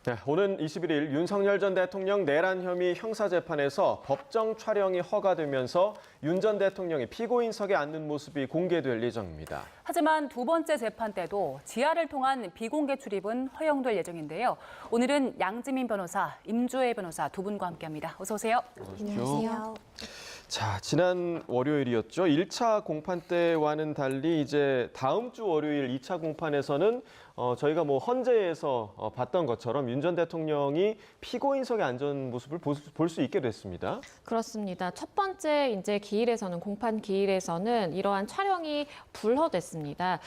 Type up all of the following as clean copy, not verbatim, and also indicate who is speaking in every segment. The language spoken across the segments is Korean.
Speaker 1: 네, 오는 21일 윤석열 전 대통령 내란 혐의 형사재판에서 법정 촬영이 허가되면서 윤 전 대통령이 피고인석에 앉는 모습이 공개될 예정입니다.
Speaker 2: 하지만 두 번째 재판 때도 지하를 통한 비공개 출입은 허용될 예정인데요. 오늘은 양지민 변호사, 임주혜 변호사 두 분과 함께합니다. 어서 오세요.
Speaker 3: 안녕하세요.
Speaker 1: 자, 지난 월요일이었죠. 1차 공판 때와는 달리 이제 다음 주 월요일 2차 공판에서는 저희가 헌재에서 봤던 것처럼 윤 전 대통령이 피고인석에 앉은 모습을 볼 수 있게 됐습니다.
Speaker 3: 그렇습니다. 첫 번째 이제 기일에서는 공판 기일에서는 이러한 촬영이 불허됐습니다.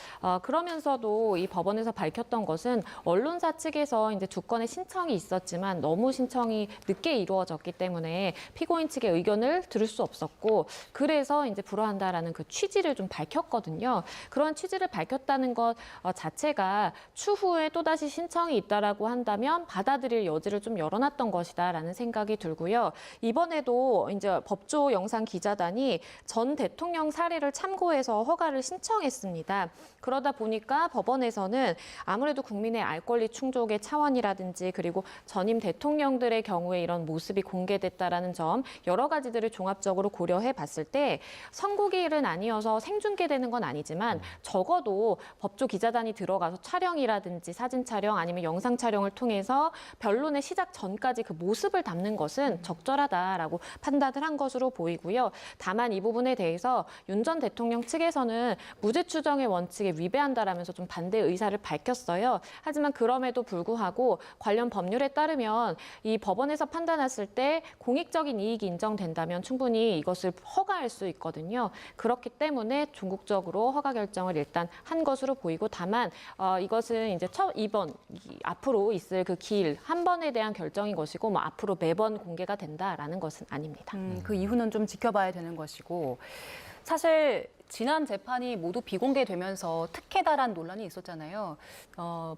Speaker 3: 그러면서도 이 법원에서 밝혔던 것은 언론사 측에서 이제 두 건의 신청이 있었지만 너무 신청이 늦게 이루어졌기 때문에 피고인 측의 의견을 들을 수 없었고 그래서 이제 불허한다라는 그 취지를 좀 밝혔거든요. 그런 취지를 밝혔다는 것 자체가 추후에 또다시 신청이 있다라고 한다면 받아들일 여지를 좀 열어놨던 것이다라는 생각이 들고요. 이번에도 이제 법조 영상 기자단이 전 대통령 사례를 참고해서 허가를 신청했습니다. 그러다 보니까 법원에서는 아무래도 국민의 알 권리 충족의 차원이라든지 그리고 전임 대통령들의 경우에 이런 모습이 공개됐다라는 점 여러 가지들을 종합적으로 고려해 봤을 때 선고기일은 아니어서 생중계되는 건 아니지만 적어도 법조 기자단이 들어가서 촬영이라든지 사진 촬영 아니면 영상 촬영을 통해서 변론의 시작 전까지 그 모습을 담는 것은 적절하다라고 판단을 한 것으로 보이고요. 다만 이 부분에 대해서 윤 전 대통령 측에서는 무죄 추정의 원칙에 위배한다라면서 좀 반대 의사를 밝혔어요. 하지만 그럼에도 불구하고 관련 법률에 따르면 이 법원에서 판단했을 때 공익적인 이익이 인정된다면 충분히 이것을 허가할 수 있거든요. 그렇기 때문에 종국적으로 허가 결정을 일단 한 것으로 보이고 다만 이것은 이제 이번 앞으로 있을 그 기일 한 번에 대한 결정인 것이고 앞으로 매번 공개가 된다라는 것은 아닙니다.
Speaker 2: 그 이후는 좀 지켜봐야 되는 것이고 사실 지난 재판이 모두 비공개되면서 특혜다란 논란이 있었잖아요.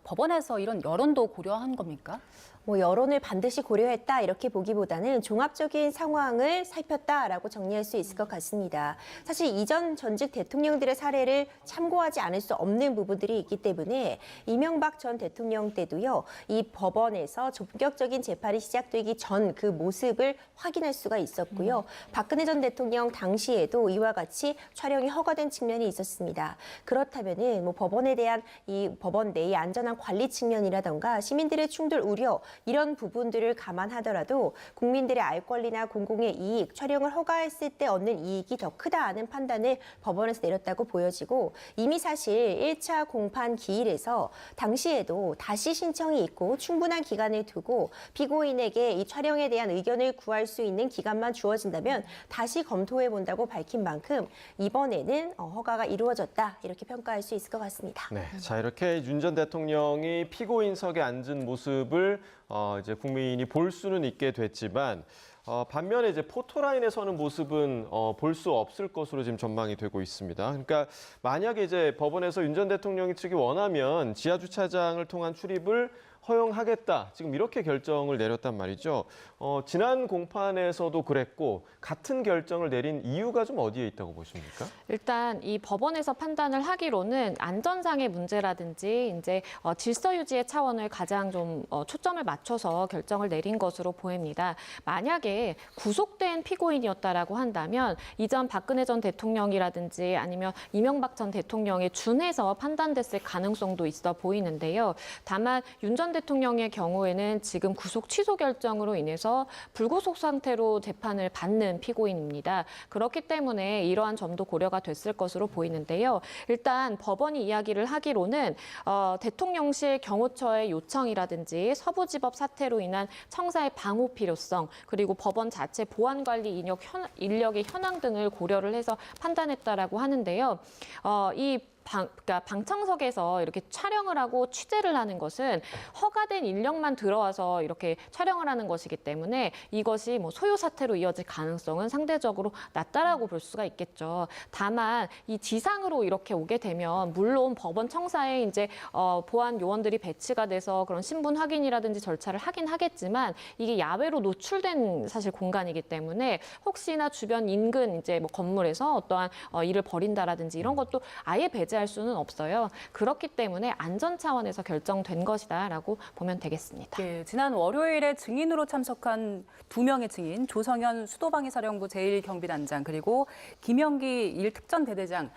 Speaker 2: 법원에서 이런 여론도 고려한 겁니까?
Speaker 4: 여론을 반드시 고려했다 이렇게 보기보다는 종합적인 상황을 살폈다라고 정리할 수 있을 것 같습니다. 사실 이전 전직 대통령들의 사례를 참고하지 않을 수 없는 부분들이 있기 때문에 이명박 전 대통령 때도요. 이 법원에서 본격적인 재판이 시작되기 전 그 모습을 확인할 수가 있었고요. 박근혜 전 대통령 당시에도 이와 같이 촬영이 허가된 측면이 있었습니다. 그렇다면은 법원에 대한 이 법원 내의 안전한 관리 측면이라던가 시민들의 충돌 우려 이런 부분들을 감안하더라도 국민들의 알 권리나 공공의 이익, 촬영을 허가했을 때 얻는 이익이 더 크다는 판단을 법원에서 내렸다고 보여지고 이미 사실 1차 공판 기일에서 당시에도 다시 신청이 있고 충분한 기간을 두고 피고인에게 이 촬영에 대한 의견을 구할 수 있는 기간만 주어진다면 다시 검토해 본다고 밝힌 만큼 이번에는 허가가 이루어졌다 이렇게 평가할 수 있을 것 같습니다.
Speaker 1: 네, 자 이렇게 윤 전 대통령이 피고인석에 앉은 모습을 이제 국민이 볼 수는 있게 됐지만 반면에 이제 포토라인에 서는 모습은 볼 수 없을 것으로 지금 전망이 되고 있습니다. 그러니까 만약에 이제 법원에서 윤 전 대통령 측이 원하면 지하 주차장을 통한 출입을 허용하겠다. 지금 이렇게 결정을 내렸단 말이죠. 지난 공판에서도 그랬고 같은 결정을 내린 이유가 좀 어디에 있다고 보십니까?
Speaker 3: 일단 이 법원에서 판단을 하기로는 안전상의 문제라든지 이제 질서 유지의 차원을 가장 좀 초점을 맞춰서 결정을 내린 것으로 보입니다. 만약에 구속된 피고인이었다라고 한다면 이전 박근혜 전 대통령이라든지 아니면 이명박 전 대통령에 준해서 판단됐을 가능성도 있어 보이는데요. 다만 윤 전 대통령의 경우에는 지금 구속 취소 결정으로 인해서 불구속 상태로 재판을 받는 피고인입니다. 그렇기 때문에 이러한 점도 고려가 됐을 것으로 보이는데요. 일단 법원이 이야기를 하기로는 대통령실 경호처의 요청이라든지 서부지법 사태로 인한 청사의 방호 필요성 그리고 법원 자체 보안관리 인력의 현황 등을 고려를 해서 판단했다라고 하는데요. 그러니까 방청석에서 이렇게 촬영을 하고 취재를 하는 것은 허가된 인력만 들어와서 이렇게 촬영을 하는 것이기 때문에 이것이 소요 사태로 이어질 가능성은 상대적으로 낮다라고 볼 수가 있겠죠. 다만 이 지상으로 이렇게 오게 되면 물론 법원 청사에 이제 보안 요원들이 배치가 돼서 그런 신분 확인이라든지 절차를 하긴 하겠지만 이게 야외로 노출된 사실 공간이기 때문에 혹시나 주변 인근 이제 건물에서 어떠한 일을 벌인다라든지 이런 것도 아예 배제 배제할 수는 없어요. 그렇기 때문에 안전 차원에서 결정된 것이다라고 보면 되겠습니다.
Speaker 2: 예, 지난 월요일에 증인으로 참석한 2명의 증인, 조성현 수도방위사령부 제1경비단장 그리고 김영기 1특전대대장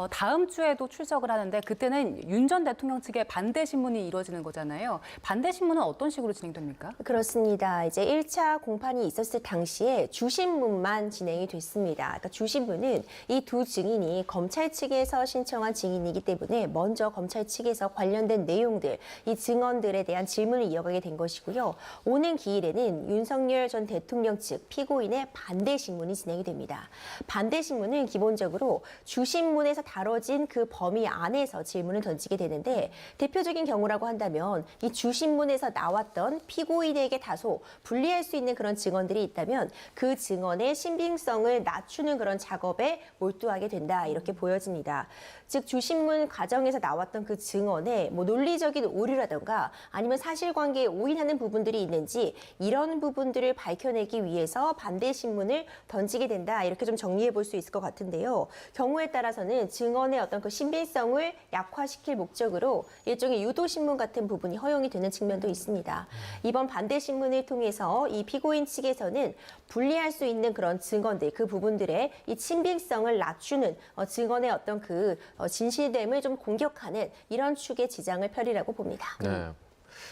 Speaker 2: 다음 주에도 출석을 하는데 그때는 윤 전 대통령 측의 반대 신문이 이루어지는 거잖아요. 반대 신문은 어떤 식으로 진행됩니까?
Speaker 4: 그렇습니다. 이제 1차 공판이 있었을 당시에 주신문만 진행이 됐습니다. 그러니까 주신문은 이 두 증인이 검찰 측에서 신청한 증인이기 때문에 먼저 검찰 측에서 관련된 내용들, 이 증언들에 대한 질문을 이어가게 된 것이고요. 오는 기일에는 윤석열 전 대통령 측 피고인의 반대 신문이 진행이 됩니다. 반대 신문은 기본적으로 주신문에서 다뤄진 그 범위 안에서 질문을 던지게 되는데 대표적인 경우라고 한다면 이 주신문에서 나왔던 피고인에게 다소 불리할 수 있는 그런 증언들이 있다면 그 증언의 신빙성을 낮추는 그런 작업에 몰두하게 된다 이렇게 보여집니다. 즉 주신문 과정에서 나왔던 그 증언에 뭐 논리적인 오류라든가 아니면 사실관계에 오인하는 부분들이 있는지 이런 부분들을 밝혀내기 위해서 반대 신문을 던지게 된다 이렇게 좀 정리해 볼 수 있을 것 같은데요. 경우에 따라서는 증언의 어떤 그 신빙성을 약화시킬 목적으로 일종의 유도신문 같은 부분이 허용이 되는 측면도 있습니다. 이번 반대 신문을 통해서 이 피고인 측에서는 불리할 수 있는 그런 증언들, 그 부분들의 이 신빙성을 낮추는 증언의 어떤 그 진실됨을 좀 공격하는 이런 축의 지장을 펴리라고 봅니다.
Speaker 1: 네.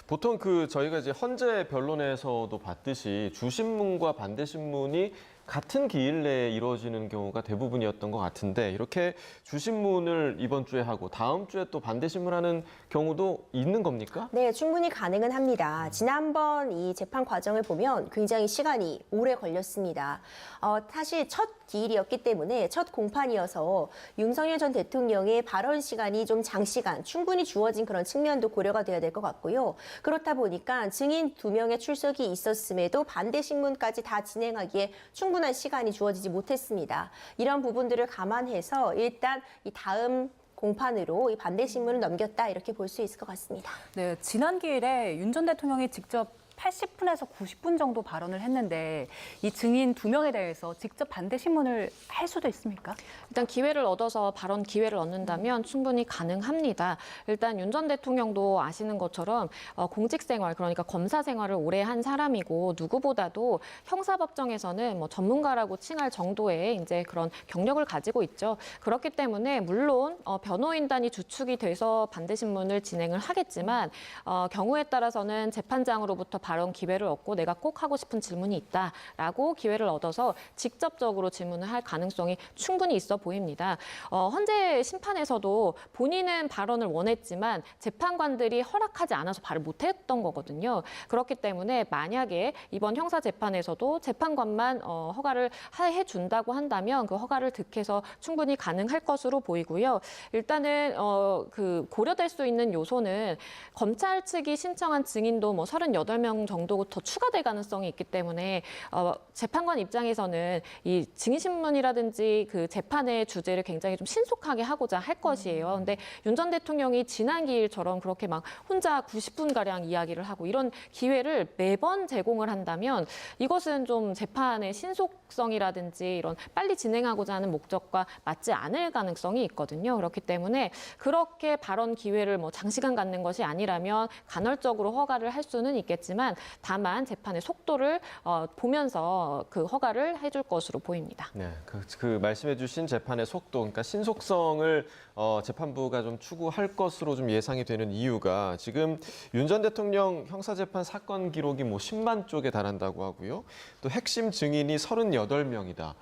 Speaker 1: 보통 저희가 이제 헌재 변론에서도 봤듯이 주신문과 반대신문이 같은 기일 내에 이루어지는 경우가 대부분이었던 것 같은데 이렇게 주신문을 이번 주에 하고 다음 주에 또 반대신문하는 경우도 있는 겁니까?
Speaker 4: 네, 충분히 가능은 합니다. 지난번 이 재판 과정을 보면 굉장히 시간이 오래 걸렸습니다. 사실 첫 기일이었기 때문에 첫 공판이어서 윤석열 전 대통령의 발언 시간이 좀 장시간 충분히 주어진 그런 측면도 고려가 돼야 될 것 같고요. 그렇다 보니까 증인 2명의 출석이 있었음에도 반대 신문까지 다 진행하기에 충분한 시간이 주어지지 못했습니다. 이런 부분들을 감안해서 일단 이 다음 공판으로 이 반대 신문을 넘겼다 이렇게 볼 수 있을 것 같습니다.
Speaker 2: 네, 지난 기일에 윤 전 대통령이 직접 80분에서 90분 정도 발언을 했는데 이 증인 2명에 대해서 직접 반대 신문을 할 수도 있습니까?
Speaker 3: 일단 기회를 얻어서 발언 기회를 얻는다면 충분히 가능합니다. 일단 윤 전 대통령도 아시는 것처럼 공직 생활, 그러니까 검사 생활을 오래 한 사람이고 누구보다도 형사법정에서는 뭐 전문가라고 칭할 정도의 이제 그런 경력을 가지고 있죠. 그렇기 때문에 물론 변호인단이 주축이 돼서 반대 신문을 진행을 하겠지만 경우에 따라서는 재판장으로부터 발언 기회를 얻고 내가 꼭 하고 싶은 질문이 있다라고 기회를 얻어서 직접적으로 질문을 할 가능성이 충분히 있어 보입니다. 헌재 심판에서도 본인은 발언을 원했지만 재판관들이 허락하지 않아서 발을 못했던 거거든요. 그렇기 때문에 만약에 이번 형사 재판에서도 재판관만 허가를 해준다고 한다면 그 허가를 득해서 충분히 가능할 것으로 보이고요. 일단은 그 고려될 수 있는 요소는 검찰 측이 신청한 증인도 뭐 38명 정도 더 추가될 가능성이 있기 때문에 재판관 입장에서는 이 증인신문이라든지 그 재판의 주제를 굉장히 좀 신속하게 하고자 할 것이에요. 근데 윤 전 대통령이 지난 기일처럼 그렇게 막 혼자 90분가량 이야기를 하고 이런 기회를 매번 제공을 한다면 이것은 좀 재판의 신속성이라든지 이런 빨리 진행하고자 하는 목적과 맞지 않을 가능성이 있거든요. 그렇기 때문에 그렇게 발언 기회를 뭐 장시간 갖는 것이 아니라면 간헐적으로 허가를 할 수는 있겠지만 다만 재판의 속도를 보면서 그 허가를 해줄 것으로 보입니다.
Speaker 1: 네, 그 말씀해주신 재판의 속도, 그러니까 신속성을 재판부가 좀 추구할 것으로 좀 예상이 되는 이유가 지금 윤 전 대통령 형사재판 사건 기록이 뭐 10만 쪽에 달한다고 하고요. 또 핵심 증인이 38명이다.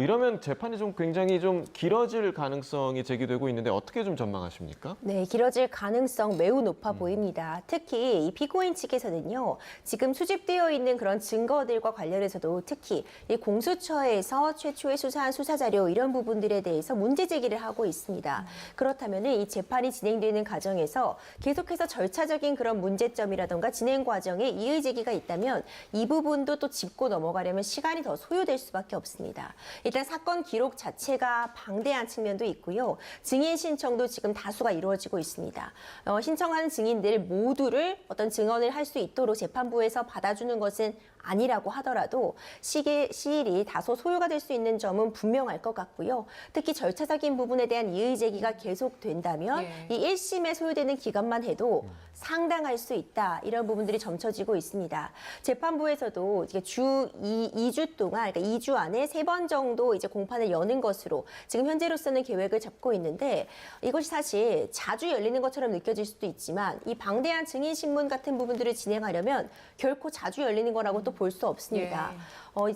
Speaker 1: 이러면 재판이 좀 굉장히 좀 길어질 가능성이 제기되고 있는데 어떻게 좀 전망하십니까?
Speaker 4: 네, 길어질 가능성 매우 높아 보입니다. 특히 이 피고인 측에서는요, 지금 수집되어 있는 그런 증거들과 관련해서도 특히 이 공수처에서 최초에 수사한 수사 자료 이런 부분들에 대해서 문제 제기를 하고 있습니다. 그렇다면 이 재판이 진행되는 과정에서 계속해서 절차적인 그런 문제점이라든가 진행 과정에 이의 제기가 있다면 이 부분도 또 짚고 넘어가려면 시간이 더 소요될 수밖에 없습니다. 일단 사건 기록 자체가 방대한 측면도 있고요. 증인 신청도 지금 다수가 이루어지고 있습니다. 신청하는 증인들 모두를 어떤 증언을 할 수 있도록 재판부에서 받아주는 것은 아니라고 하더라도 시일이 다소 소요가 될 수 있는 점은 분명할 것 같고요. 특히 절차적인 부분에 대한 이의 제기가 계속된다면 이 1심에 소요되는 기간만 해도 상당할 수 있다. 이런 부분들이 점쳐지고 있습니다. 재판부에서도 이게 주 2주 동안, 그러니까 2주 안에 3번 정도 이제 공판을 여는 것으로 지금 현재로서는 계획을 잡고 있는데 이것이 사실 자주 열리는 것처럼 느껴질 수도 있지만 이 방대한 증인 신문 같은 부분들을 진행하려면 결코 자주 열리는 거라고 또 볼 수 없습니다.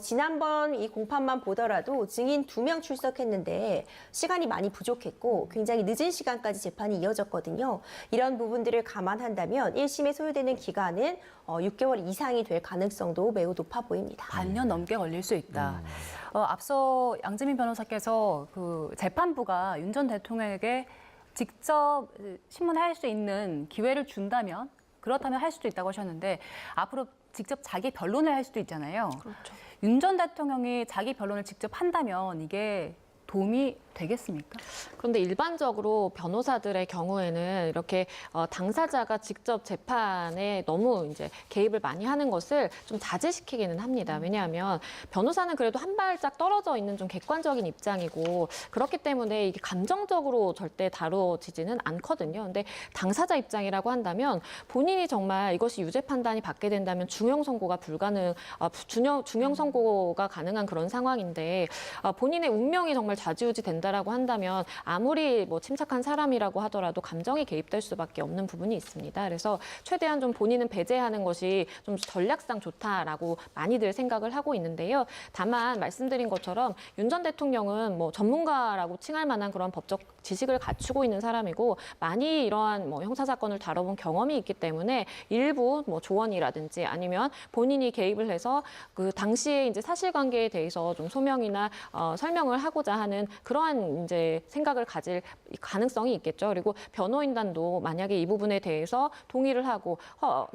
Speaker 4: 지난번 이 공판만 보더라도 증인 2명 출석했는데 시간이 많이 부족했고 굉장히 늦은 시간까지 재판이 이어졌거든요. 이런 부분들을 감안한다면 1심에 소요되는 기간은 6개월 이상이 될 가능성도 매우 높아 보입니다.
Speaker 2: 반년 넘게 걸릴 수 있다. 앞서 양재민 변호사께서 그 재판부가 윤 전 대통령에게 직접 신문할 수 있는 기회를 준다면 그렇다면 할 수도 있다고 하셨는데 앞으로 직접 자기 변론을 할 수도 있잖아요.
Speaker 3: 그렇죠.
Speaker 2: 윤 전 대통령이 자기 변론을 직접 한다면 이게 도움이 되겠습니까?
Speaker 3: 그런데 일반적으로 변호사들의 경우에는 이렇게 당사자가 직접 재판에 너무 이제 개입을 많이 하는 것을 좀 자제시키기는 합니다. 왜냐하면 변호사는 그래도 한 발짝 떨어져 있는 좀 객관적인 입장이고 그렇기 때문에 이게 감정적으로 절대 다뤄지지는 않거든요. 근데 당사자 입장이라고 한다면 본인이 정말 이것이 유죄 판단이 받게 된다면 중형 선고가 중형 선고가 가능한 그런 상황인데 본인의 운명이 정말 좌지우지 된다라고 한다면 아무리 뭐 침착한 사람이라고 하더라도 감정이 개입될 수밖에 없는 부분이 있습니다. 그래서 최대한 좀 본인은 배제하는 것이 좀 전략상 좋다라고 많이들 생각을 하고 있는데요. 다만 말씀드린 것처럼 윤 전 대통령은 뭐 전문가라고 칭할 만한 그런 법적 지식을 갖추고 있는 사람이고 많이 이러한 뭐 형사 사건을 다뤄본 경험이 있기 때문에 일부 뭐 조언이라든지 아니면 본인이 개입을 해서 그 당시에 이제 사실관계에 대해서 좀 소명이나 설명을 하고자 하는 그러한 이제 생각을 가질 가능성이 있겠죠. 그리고 변호인단도 만약에 이 부분에 대해서 동의를 하고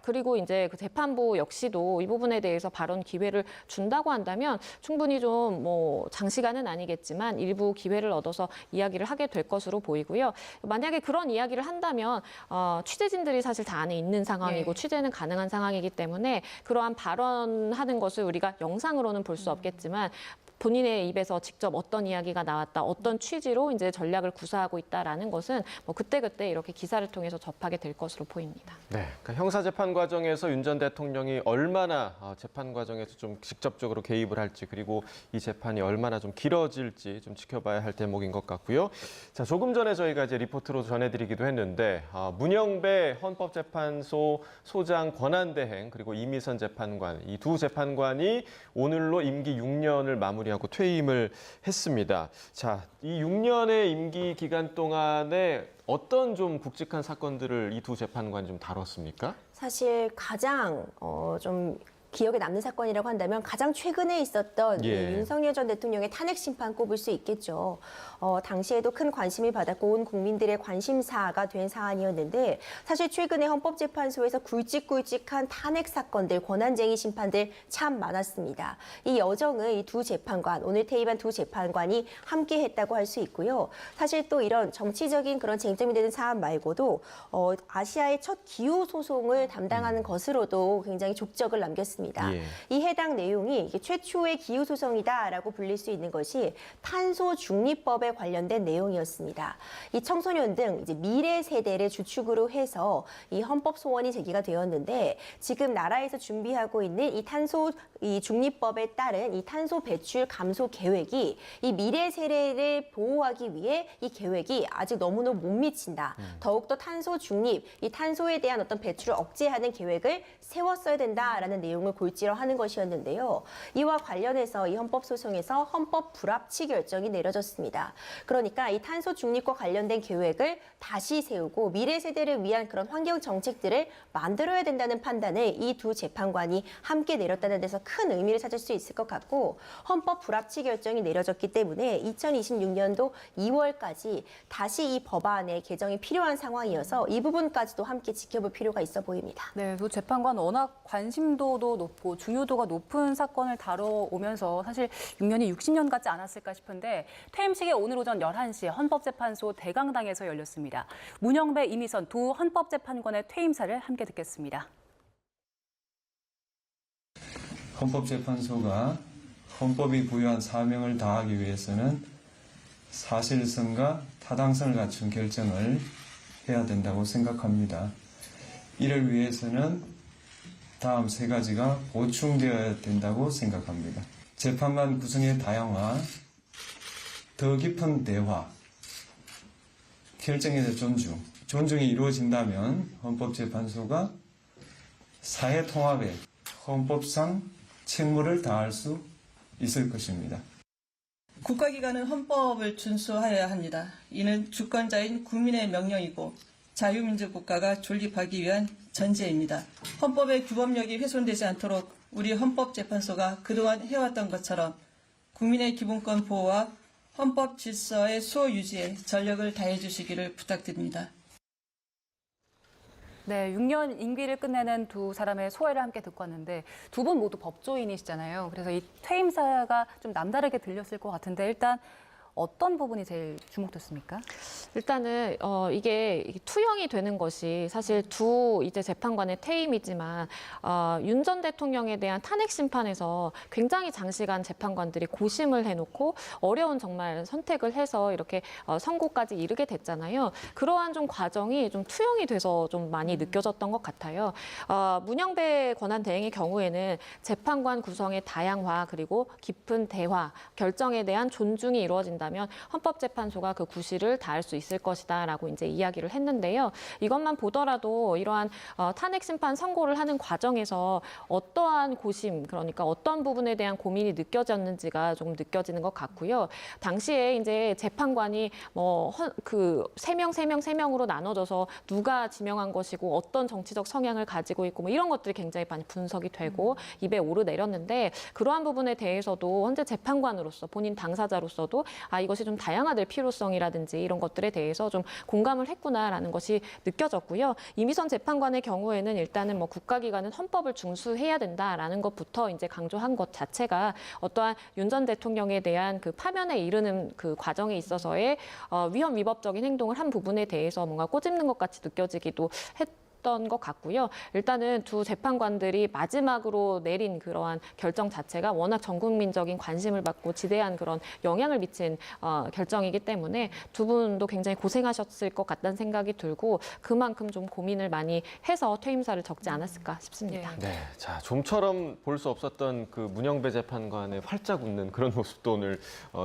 Speaker 3: 그리고 이제 그 재판부 역시도 이 부분에 대해서 발언 기회를 준다고 한다면 충분히 좀 뭐 장시간은 아니겠지만 일부 기회를 얻어서 이야기를 하게 될 것으로 보이고요. 만약에 그런 이야기를 한다면 취재진들이 사실 다 안에 있는 상황이고 취재는 가능한 상황이기 때문에 그러한 발언하는 것을 우리가 영상으로는 볼 수 없겠지만 본인의 입에서 직접 어떤 이야기가 나왔다, 어떤 취지로 이제 전략을 구사하고 있다라는 것은 뭐 그때그때 이렇게 기사를 통해서 접하게 될 것으로 보입니다.
Speaker 1: 네, 그러니까 형사재판 과정에서 윤 전 대통령이 얼마나 재판 과정에서 좀 직접적으로 개입을 할지 그리고 이 재판이 얼마나 좀 길어질지 좀 지켜봐야 할 대목인 것 같고요. 자, 조금 전에 저희가 이제 리포트로 전해드리기도 했는데 문영배 헌법재판소 소장 권한대행 그리고 이미선 재판관 이 두 재판관이 오늘로 임기 6년을 마무리하고 퇴임을 했습니다. 자, 이 6년의 임기 기간 동안에 어떤 좀 굵직한 사건들을 이 두 재판관이 좀 다뤘습니까?
Speaker 4: 사실 가장 좀 기억에 남는 사건이라고 한다면 가장 최근에 있었던 이 윤석열 전 대통령의 탄핵 심판 꼽을 수 있겠죠. 당시에도 큰 관심을 받았고 온 국민들의 관심사가 된 사안이었는데 사실 최근에 헌법재판소에서 굵직굵직한 탄핵 사건들, 권한쟁의 심판들 참 많았습니다. 이 여정을 이 두 재판관, 오늘 퇴임한 두 재판관이 함께 했다고 할 수 있고요. 사실 또 이런 정치적인 그런 쟁점이 되는 사안 말고도 아시아의 첫 기후 소송을 담당하는 것으로도 굉장히 족적을 남겼습니다. 이 해당 내용이 이게 최초의 기후 소송이다라고 불릴 수 있는 것이 탄소 중립법에 관련된 내용이었습니다. 이 청소년 등 이제 미래 세대를 주축으로 해서 이 헌법 소원이 제기가 되었는데 지금 나라에서 준비하고 있는 이 탄소 중립법에 따른 이 탄소 배출 감소 계획이 이 미래 세대를 보호하기 위해 이 계획이 아직 너무너무 못 미친다. 더욱더 탄소 중립, 이 탄소에 대한 어떤 배출을 억제하는 계획을 세웠어야 된다라는 내용을 골지러 하는 것이었는데요. 이와 관련해서 이 헌법소송에서 헌법 불합치 결정이 내려졌습니다. 그러니까 이 탄소 중립과 관련된 계획을 다시 세우고 미래 세대를 위한 그런 환경 정책들을 만들어야 된다는 판단을 이 두 재판관이 함께 내렸다는 데서 큰 의미를 찾을 수 있을 것 같고 헌법 불합치 결정이 내려졌기 때문에 2026년도 2월까지 다시 이 법안의 개정이 필요한 상황이어서 이 부분까지도 함께 지켜볼 필요가 있어 보입니다.
Speaker 2: 네, 두 재판관 워낙 관심도도 높고 중요도가 높은 사건을 다뤄오면서 사실 6년이 60년 같지 않았을까 싶은데 퇴임식이 오늘 오전 11시 헌법재판소 대강당에서 열렸습니다. 문영배, 이미선 두 헌법재판관의 퇴임사를 함께 듣겠습니다.
Speaker 5: 헌법재판소가 헌법이 부여한 사명을 다하기 위해서는 사실성과 타당성을 갖춘 결정을 해야 된다고 생각합니다. 이를 위해서는 다음 세 가지가 보충되어야 된다고 생각합니다. 재판관 구성의 다양화, 더 깊은 대화, 결정에 대한 존중이 이루어진다면 헌법재판소가 사회 통합에 헌법상 책무를 다할 수 있을 것입니다.
Speaker 6: 국가기관은 헌법을 준수하여야 합니다. 이는 주권자인 국민의 명령이고 자유민주 국가가 존립하기 위한 전제입니다. 헌법의 규범력이 훼손되지 않도록 우리 헌법재판소가 그동안 해왔던 것처럼 국민의 기본권 보호와 헌법 질서의 수호 유지에 전력을 다해 주시기를 부탁드립니다.
Speaker 2: 네, 6년 임기를 끝내는 두 사람의 소회를 함께 듣고 왔는데 두 분 모두 법조인이시잖아요. 그래서 이 퇴임사가 좀 남다르게 들렸을 것 같은데 일단 어떤 부분이 제일 주목됐습니까?
Speaker 3: 일단은 이게 투영이 되는 것이 사실 두 이제 재판관의 퇴임이지만 윤 전 대통령에 대한 탄핵 심판에서 굉장히 장시간 재판관들이 고심을 해놓고 어려운 정말 선택을 해서 이렇게 선고까지 이르게 됐잖아요. 그러한 좀 과정이 좀 투영이 돼서 좀 많이 느껴졌던 것 같아요. 문영배 권한 대행의 경우에는 재판관 구성의 다양화 그리고 깊은 대화, 결정에 대한 존중이 이루어진다면 헌법재판소가 그 구실을 다할 수 있을 것이다라고 이제 이야기를 했는데요. 이것만 보더라도 이러한 탄핵 심판 선고를 하는 과정에서 어떠한 고심, 그러니까 어떤 부분에 대한 고민이 느껴졌는지가 조금 느껴지는 것 같고요. 당시에 이제 재판관이 그 세 명으로 나눠져서 누가 지명한 것이고 어떤 정치적 성향을 가지고 있고 뭐 이런 것들이 굉장히 많이 분석이 되고 입에 오르내렸는데 그러한 부분에 대해서도 현재 재판관으로서 본인 당사자로서도 이것이 좀 다양화될 필요성이라든지 이런 것들에 대해서 좀 공감을 했구나라는 것이 느껴졌고요. 이미선 재판관의 경우에는 일단은 뭐 국가기관은 헌법을 준수해야 된다라는 것부터 이제 강조한 것 자체가 어떠한 윤 전 대통령에 대한 그 파면에 이르는 그 과정에 있어서의 위헌 위법적인 행동을 한 부분에 대해서 뭔가 꼬집는 것 같이 느껴지기도 했던 것 같고요. 일단은 두 재판관들이 마지막으로 내린 그러한 결정 자체가 워낙 전 국민적인 관심을 받고 지대한 그런 영향을 미친 결정이기 때문에 두 분도 굉장히 고생하셨을 것 같다는 생각이 들고 그만큼 좀 고민을 많이 해서 퇴임사를 적지 않았을까 싶습니다.
Speaker 1: 네, 자 좀처럼 볼 수 없었던 그 문영배 재판관의 활짝 웃는 그런 모습도 오늘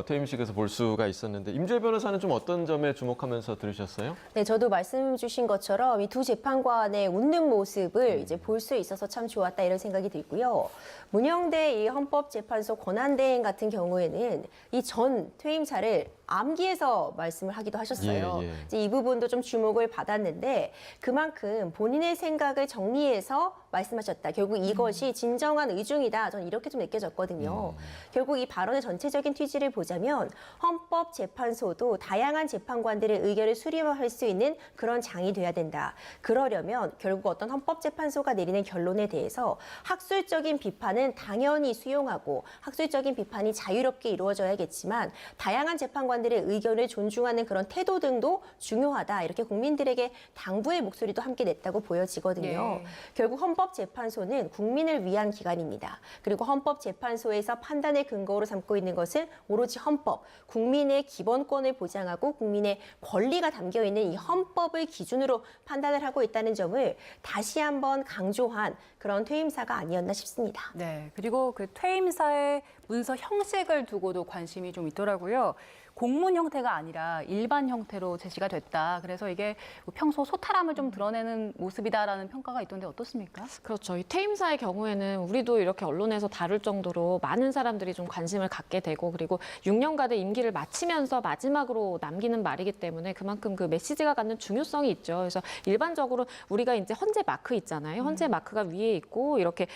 Speaker 1: 퇴임식에서 볼 수가 있었는데 임주혜 변호사는 좀 어떤 점에 주목하면서 들으셨어요?
Speaker 4: 네, 저도 말씀 주신 것처럼 이 두 재판관의 웃는 모습을 이제 볼 수 있어서 참 좋았다 이런 생각이 들고요. 문영대 이 헌법재판소 권한대행 같은 경우에는 이 전 퇴임사를 암기해서 말씀을 하기도 하셨어요.
Speaker 1: 예, 예.
Speaker 4: 이제 이 부분도 좀 주목을 받았는데 그만큼 본인의 생각을 정리해서 말씀하셨다. 결국 이것이 진정한 의중이다. 저는 이렇게 좀 느껴졌거든요. 결국 이 발언의 전체적인 취지를 보자면 헌법재판소도 다양한 재판관들의 의견을 수렴할 수 있는 그런 장이 돼야 된다. 그러려면 결국 어떤 헌법재판소가 내리는 결론에 대해서 학술적인 비판은 당연히 수용하고 학술적인 비판이 자유롭게 이루어져야겠지만 다양한 재판관들의 의견을 존중하는 그런 태도 등도 중요하다. 이렇게 국민들에게 당부의 목소리도 함께 냈다고 보여지거든요.
Speaker 2: 예.
Speaker 4: 결국 헌법재판소는 국민을 위한 기관입니다. 그리고 헌법재판소에서 판단의 근거로 삼고 있는 것은 오로지 헌법, 국민의 기본권을 보장하고 국민의 권리가 담겨있는 이 헌법을 기준으로 판단을 하고 있다는 점을 다시 한번 강조한 그런 퇴임사가 아니었나 싶습니다.
Speaker 2: 네, 그리고 그 퇴임사의 문서 형식을 두고도 관심이 좀 있더라고요. 공문 형태가 아니라 일반 형태로 제시가 됐다. 그래서 이게 평소 소탈함을 좀 드러내는 모습이다라는 평가가 있던데 어떻습니까?
Speaker 3: 그렇죠. 이 퇴임사의 경우에는 우리도 이렇게 언론에서 다룰 정도로 많은 사람들이 좀 관심을 갖게 되고 그리고 6년간의 임기를 마치면서 마지막으로 남기는 말이기 때문에 그만큼 그 메시지가 갖는 중요성이 있죠. 그래서 일반적으로 우리가 이제 헌재 마크 있잖아요. 헌재 마크가 위에 있고 이렇게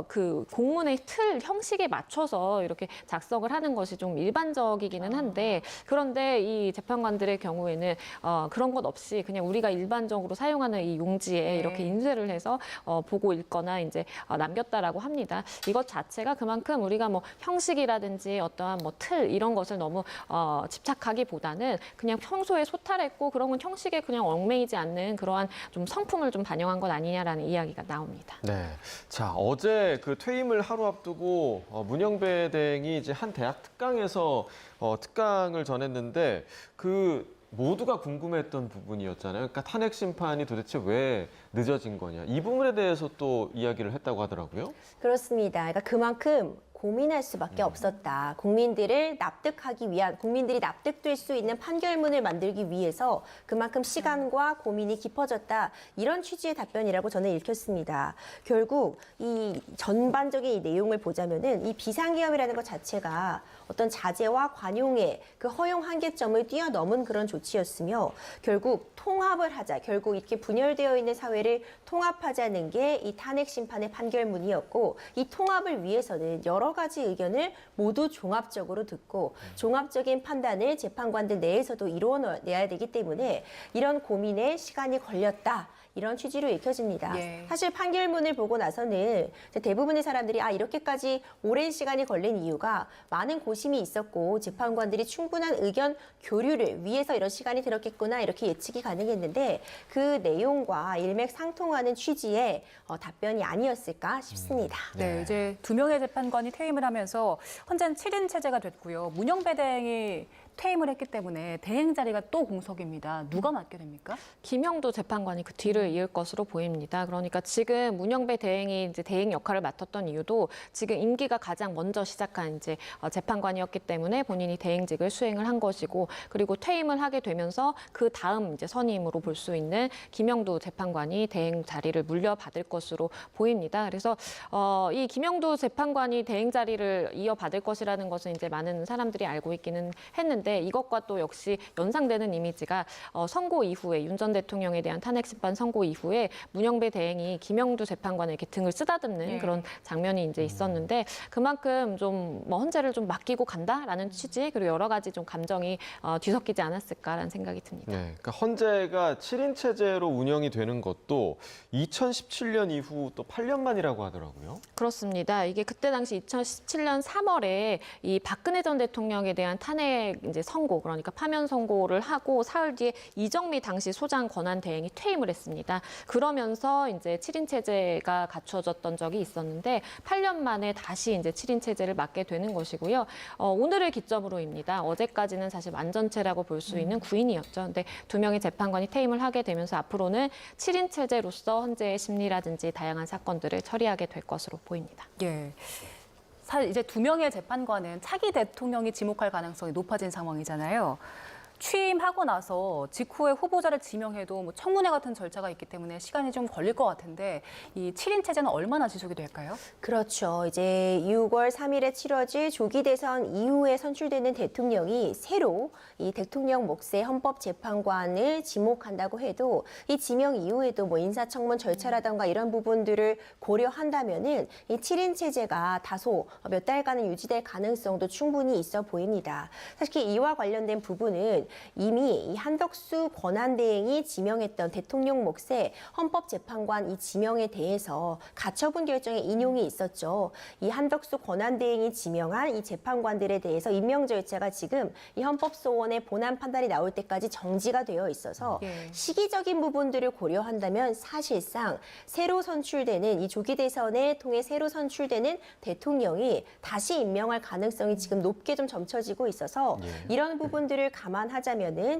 Speaker 3: 그 공문의 틀 형식에 맞춰서 이렇게 작성을 하는 것이 좀 일반적이기는 한데 있는데 그런데 이 재판관들의 경우에는 그런 것 없이 그냥 우리가 일반적으로 사용하는 이 용지에 이렇게 인쇄를 해서 보고 읽거나 이제 남겼다라고 합니다. 이것 자체가 그만큼 우리가 뭐 형식이라든지 어떠한 뭐 틀 이런 것을 너무 집착하기보다는 그냥 평소에 소탈했고 그런 건 형식에 그냥 얽매이지 않는 그러한 좀 성품을 좀 반영한 것 아니냐라는 이야기가 나옵니다.
Speaker 1: 네. 자, 어제 그 퇴임을 하루 앞두고 문영배 대행이 이제 한 대학 특강에서 특강을 전했는데 그 모두가 궁금했던 부분이었잖아요. 그러니까 탄핵 심판이 도대체 왜 늦어진 거냐. 이 부분에 대해서 또 이야기를 했다고 하더라고요.
Speaker 4: 그렇습니다. 그러니까 그만큼 고민할 수밖에 없었다. 국민들을 납득하기 위한, 국민들이 납득될 수 있는 판결문을 만들기 위해서 그만큼 시간과 고민이 깊어졌다. 이런 취지의 답변이라고 저는 읽혔습니다. 결국 이 전반적인 이 내용을 보자면은 이 비상계엄이라는 것 자체가 어떤 자제와 관용의 그 허용 한계점을 뛰어넘은 그런 조치였으며 결국 통합을 하자, 결국 이렇게 분열되어 있는 사회를 통합하자는 게 이 탄핵 심판의 판결문이었고 이 통합을 위해서는 여러 가지 의견을 모두 종합적으로 듣고 종합적인 판단을 재판관들 내에서도 이루어내야 되기 때문에 이런 고민에 시간이 걸렸다. 이런 취지로 읽혀집니다.
Speaker 2: 예.
Speaker 4: 사실 판결문을 보고 나서는 대부분의 사람들이 이렇게까지 오랜 시간이 걸린 이유가 많은 고심이 있었고 재판관들이 충분한 의견 교류를 위해서 이런 시간이 들었겠구나 이렇게 예측이 가능했는데 그 내용과 일맥상통하는 취지의 답변이 아니었을까 싶습니다.
Speaker 2: 네, 이제 2명의 재판관이 퇴임을 하면서 현재는 7인 체제가 됐고요. 문영배 대행이 퇴임을 했기 때문에 대행 자리가 또 공석입니다. 누가 맡게 됩니까?
Speaker 3: 김영도 재판관이 그 뒤를 이을 것으로 보입니다. 그러니까 지금 문영배 대행이 이제 대행 역할을 맡았던 이유도 지금 임기가 가장 먼저 시작한 이제 재판관이었기 때문에 본인이 대행직을 수행을 한 것이고 그리고 퇴임을 하게 되면서 그 다음 이제 선임으로 볼 수 있는 김영도 재판관이 대행 자리를 물려받을 것으로 보입니다. 그래서 이 김영도 재판관이 대행 자리를 이어받을 것이라는 것은 이제 많은 사람들이 알고 있기는 했는데 이것과 또 역시 연상되는 이미지가 선고 이후에 윤 전 대통령에 대한 탄핵 심판 선고 이후에 문영배 대행이 김영두 재판관을 이렇게 등을 쓰다듬는 그런 장면이 이제 있었는데 그만큼 좀 뭐 헌재를 좀 맡기고 간다라는 취지 그리고 여러 가지 좀 감정이 뒤섞이지 않았을까라는 생각이 듭니다.
Speaker 1: 네, 그러니까 헌재가 7인 체제로 운영이 되는 것도 2017년 이후 또 8년 만이라고 하더라고요.
Speaker 3: 그렇습니다. 이게 그때 당시 2017년 3월에 이 박근혜 전 대통령에 대한 탄핵 이제 선고 그러니까 파면 선고를 하고 사흘 뒤에 이정미 당시 소장 권한 대행이 퇴임을 했습니다. 그러면서 이제 7인 체제가 갖춰졌던 적이 있었는데 8년 만에 다시 이제 7인 체제를 맡게 되는 것이고요. 오늘을 기점으로입니다. 어제까지는 사실 완전체라고 볼 수 있는 9인이었죠. 근데 2명의 재판관이 퇴임을 하게 되면서 앞으로는 7인 체제로서 헌재의 심리라든지 다양한 사건들을 처리하게 될 것으로 보입니다.
Speaker 2: 예. 사실 이제 2명의 재판관은 차기 대통령이 지목할 가능성이 높아진 상황이잖아요. 취임하고 나서 직후에 후보자를 지명해도 뭐 청문회 같은 절차가 있기 때문에 시간이 좀 걸릴 것 같은데 이 7인 체제는 얼마나 지속이 될까요?
Speaker 4: 그렇죠. 이제 6월 3일에 치러질 조기 대선 이후에 선출되는 대통령이 새로 이 대통령 몫의 헌법재판관을 지목한다고 해도 이 지명 이후에도 뭐 인사청문 절차라던가 이런 부분들을 고려한다면은 이 7인 체제가 다소 몇 달간은 유지될 가능성도 충분히 있어 보입니다. 사실 이와 관련된 부분은 이미 이 한덕수 권한대행이 지명했던 대통령 몫의 헌법재판관 이 지명에 대해서 가처분 결정에 인용이 있었죠. 이 한덕수 권한대행이 지명한 이 재판관들에 대해서 임명 절차가 지금 이 헌법소원의 본안 판단이 나올 때까지 정지가 되어 있어서 시기적인 부분들을 고려한다면 사실상 새로 선출되는 이 조기 대선을 통해 새로 선출되는 대통령이 다시 임명할 가능성이 지금 높게 좀 점쳐지고 있어서 이런 부분들을 감안하자면은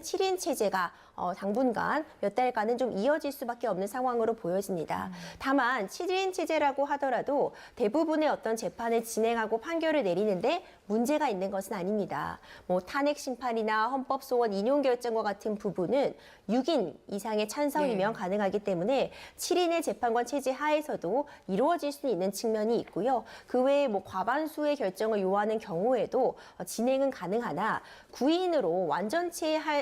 Speaker 4: 7인 체제가 당분간 몇 달간은 좀 이어질 수밖에 없는 상황으로 보여집니다. 다만 7인 체제라고 하더라도 대부분의 어떤 재판을 진행하고 판결을 내리는데 문제가 있는 것은 아닙니다. 뭐 탄핵 심판이나 헌법소원 인용 결정과 같은 부분은 6인 이상의 찬성이면 가능하기 때문에 7인의 재판관 체제 하에서도 이루어질 수 있는 측면이 있고요. 그 외에 뭐 과반수의 결정을 요하는 경우에도 진행은 가능하나 9인으로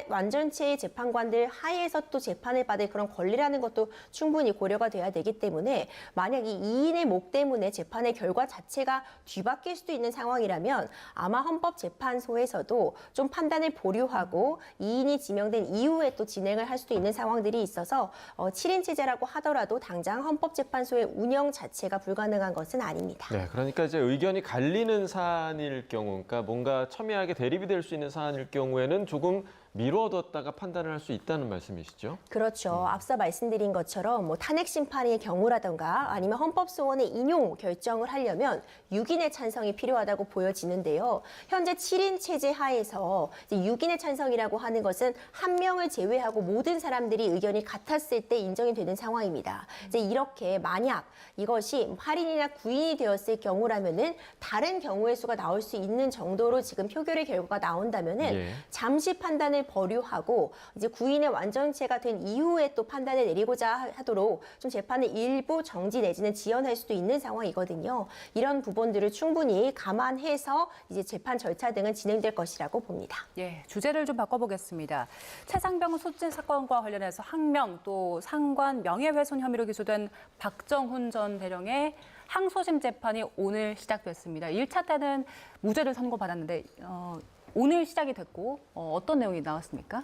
Speaker 4: 완전체의 재판관 기관들 하에서 또 재판을 받을 그런 권리라는 것도 충분히 고려가 돼야 되기 때문에 만약 이 2인의 목 때문에 재판의 결과 자체가 뒤바뀔 수도 있는 상황이라면 아마 헌법재판소에서도 좀 판단을 보류하고 2인이 지명된 이후에 또 진행을 할 수도 있는 상황들이 있어서 7인 체제라고 하더라도 당장 헌법재판소의 운영 자체가 불가능한 것은 아닙니다.
Speaker 1: 네, 그러니까 이제 의견이 갈리는 사안일 경우, 그러니까 뭔가 첨예하게 대립이 될 수 있는 사안일 경우에는 조금 미뤄뒀다가 판단을 할 수 있다는 말씀이시죠?
Speaker 4: 그렇죠. 앞서 말씀드린 것처럼 뭐 탄핵 심판의 경우라던가 아니면 헌법소원의 인용 결정을 하려면 6인의 찬성이 필요하다고 보여지는데요. 현재 7인 체제 하에서 이제 6인의 찬성이라고 하는 것은 한 명을 제외하고 모든 사람들이 의견이 같았을 때 인정이 되는 상황입니다. 이제 이렇게 만약 이것이 8인이나 9인이 되었을 경우라면은 다른 경우의 수가 나올 수 있는 정도로 지금 표결의 결과가 나온다면은
Speaker 1: 예.
Speaker 4: 잠시 판단을 보류하고 이제 9인의 완전체가 된 이후에 또 판단을 내리고자 하도록 좀 재판을 일부 정지 내지는 지연할 수도 있는 상황이거든요. 이런 부분들을 충분히 감안해서 이제 재판 절차 등은 진행될 것이라고 봅니다.
Speaker 2: 예, 주제를 좀 바꿔보겠습니다. 최상병 소진 사건과 관련해서 항명 또 상관 명예훼손 혐의로 기소된 박정훈 전 대령의 항소심 재판이 오늘 시작됐습니다. 1차 때는 무죄를 선고받았는데 오늘 시작이 됐고 어떤 내용이 나왔습니까?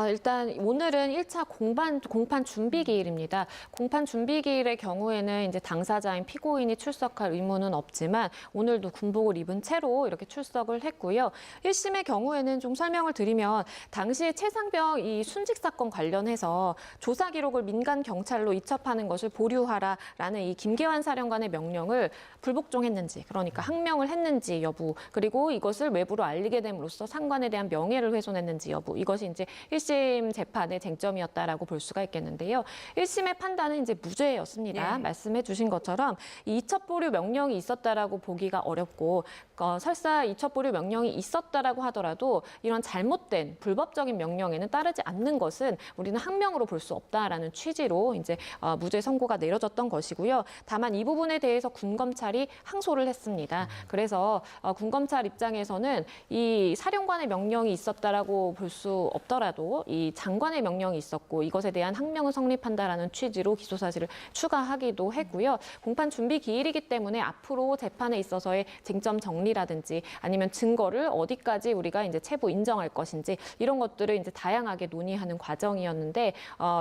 Speaker 3: 일단 오늘은 1차 공판 준비 기일입니다. 공판 준비 기일의 경우에는 이제 당사자인 피고인이 출석할 의무는 없지만 오늘도 군복을 입은 채로 이렇게 출석을 했고요. 1심의 경우에는 좀 설명을 드리면 당시에 최상병 이 순직 사건 관련해서 조사 기록을 민간 경찰로 이첩하는 것을 보류하라라는 이 김계환 사령관의 명령을 불복종했는지, 그러니까 항명을 했는지 여부, 그리고 이것을 외부로 알리게 됨으로써 상관에 대한 명예를 훼손했는지 여부, 이것이 이제 1심 재판의 쟁점이었다라고 볼 수가 있겠는데요. 1심의 판단은 이제 무죄였습니다.
Speaker 2: 네.
Speaker 3: 말씀해 주신 것처럼 이 이첩 보류 명령이 있었다라고 보기가 어렵고 설사 이첩 보류 명령이 있었다라고 하더라도 이런 잘못된 불법적인 명령에는 따르지 않는 것은 우리는 항명으로 볼 수 없다라는 취지로 이제 무죄 선고가 내려졌던 것이고요. 다만 이 부분에 대해서 군검찰이 항소를 했습니다. 그래서 군검찰 입장에서는 이 사령관의 명령이 있었다라고 볼 수 없더라도 이 장관의 명령이 있었고 이것에 대한 항명은 성립한다라는 취지로 기소 사실을 추가하기도 했고요. 공판 준비 기일이기 때문에 앞으로 재판에 있어서의 쟁점 정리라든지 아니면 증거를 어디까지 우리가 이제 체부 인정할 것인지 이런 것들을 이제 다양하게 논의하는 과정이었는데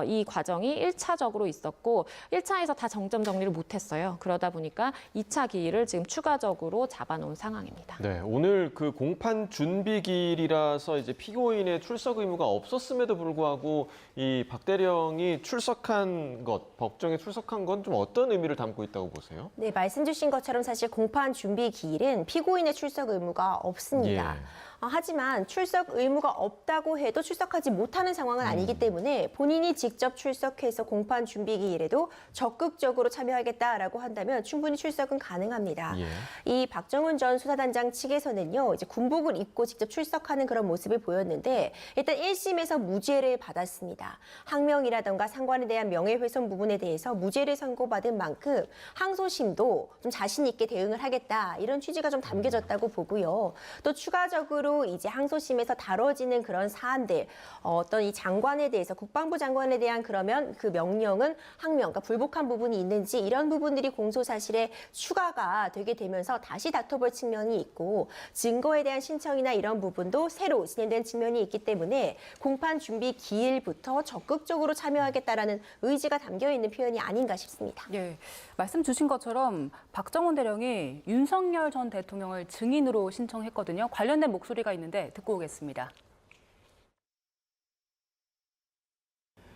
Speaker 3: 이 과정이 1차적으로 있었고 1차에서 다 정점 정리를 못했어요. 그러다 보니까 2차 기일을 지금 추가적으로 잡아놓은 상황입니다.
Speaker 1: 네, 오늘 그 공판 준비 기일이라서 이제 피고인의 출석 의무가 없었음에도 불구하고 이 박 대령이 출석한 것, 법정에 출석한 건 좀 어떤 의미를 담고 있다고 보세요?
Speaker 4: 네, 말씀 주신 것처럼 사실 공판 준비 기일은 피고인의 출석 의무가 없습니다.
Speaker 1: 예.
Speaker 4: 하지만 출석 의무가 없다고 해도 출석하지 못하는 상황은 아니기 때문에 본인이 직접 출석해서 공판 준비 기일에도 적극적으로 참여하겠다라고 한다면 충분히 출석은 가능합니다.
Speaker 1: 예.
Speaker 4: 이 박정훈 전 수사단장 측에서는요, 이제 군복을 입고 직접 출석하는 그런 모습을 보였는데 일단 1심에서 무죄를 받았습니다. 항명이라던가 상관에 대한 명예훼손 부분에 대해서 무죄를 선고받은 만큼 항소심도 좀 자신 있게 대응을 하겠다 이런 취지가 좀 담겨졌다고 보고요. 또 추가적으로 이제 항소심에서 다뤄지는 그런 사안들, 어떤 이 장관에 대해서 국방부 장관에 대한 그러면 그 명령은 항명, 그러니까 불복한 부분이 있는지 이런 부분들이 공소 사실에 추가가 되게 되면서 다시 다퉈볼 측면이 있고 증거에 대한 신청이나 이런 부분도 새로 진행된 측면이 있기 때문에 공판 준비 기일부터 적극적으로 참여하겠다라는 의지가 담겨 있는 표현이 아닌가 싶습니다.
Speaker 2: 예, 말씀 주신 것처럼 박정훈 대령이 윤석열 전 대통령을 증인으로 신청했거든요. 관련된 목소리가 있는데 듣고 오겠습니다.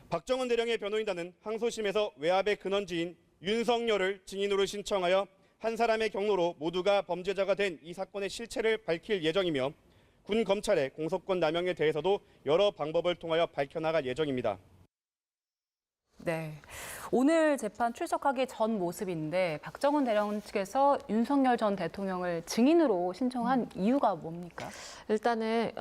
Speaker 7: 박정훈 대령의 변호인단은 항소심에서 외압의 근원지인 윤석열을 증인으로 신청하여 한 사람의 경로로 모두가 범죄자가 된 이 사건의 실체를 밝힐 예정이며 군 검찰의 공소권 남용에 대해서도 여러 방법을 통하여 밝혀나갈 예정입니다.
Speaker 2: 네. 오늘 재판 출석하기 전 모습인데 박정훈 대령 측에서 윤석열 전 대통령을 증인으로 신청한 이유가 뭡니까?
Speaker 3: 일단은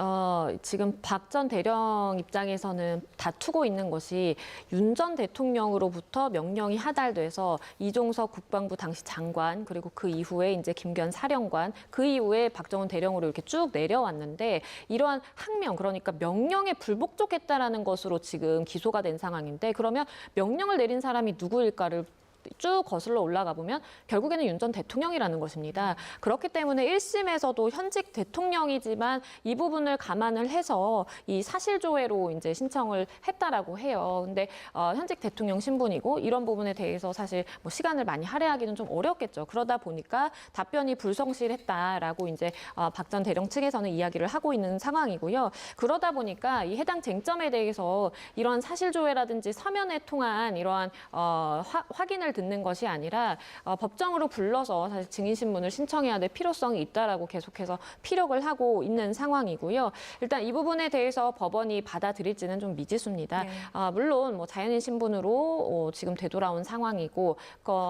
Speaker 3: 지금 박 전 대령 입장에서는 다투고 있는 것이 윤 전 대통령으로부터 명령이 하달돼서 이종석 국방부 당시 장관 그리고 그 이후에 이제 김기현 사령관 그 이후에 박정훈 대령으로 이렇게 쭉 내려왔는데 이러한 항명 그러니까 명령에 불복종했다라는 것으로 지금 기소가 된 상황인데 그러면 명령을 내린 사람이 누구일까를 쭉 거슬러 올라가 보면 결국에는 윤 전 대통령이라는 것입니다. 그렇기 때문에 1심에서도 현직 대통령이지만 이 부분을 감안을 해서 이 사실조회로 이제 신청을 했다라고 해요. 근데 현직 대통령 신분이고 이런 부분에 대해서 사실 뭐 시간을 많이 할애하기는 좀 어렵겠죠. 그러다 보니까 답변이 불성실했다라고 이제 박 전 대령 측에서는 이야기를 하고 있는 상황이고요. 그러다 보니까 이 해당 쟁점에 대해서 이러한 사실조회라든지 서면에 통한 이러한 확인을 듣는 것이 아니라 법정으로 불러서 사실 증인신문을 신청해야 될 필요성이 있다라고 계속해서 피력을 하고 있는 상황이고요. 일단 이 부분에 대해서 법원이 받아들일지는 좀 미지수입니다.
Speaker 2: 네.
Speaker 3: 물론 뭐 자연인 신분으로 지금 되돌아온 상황이고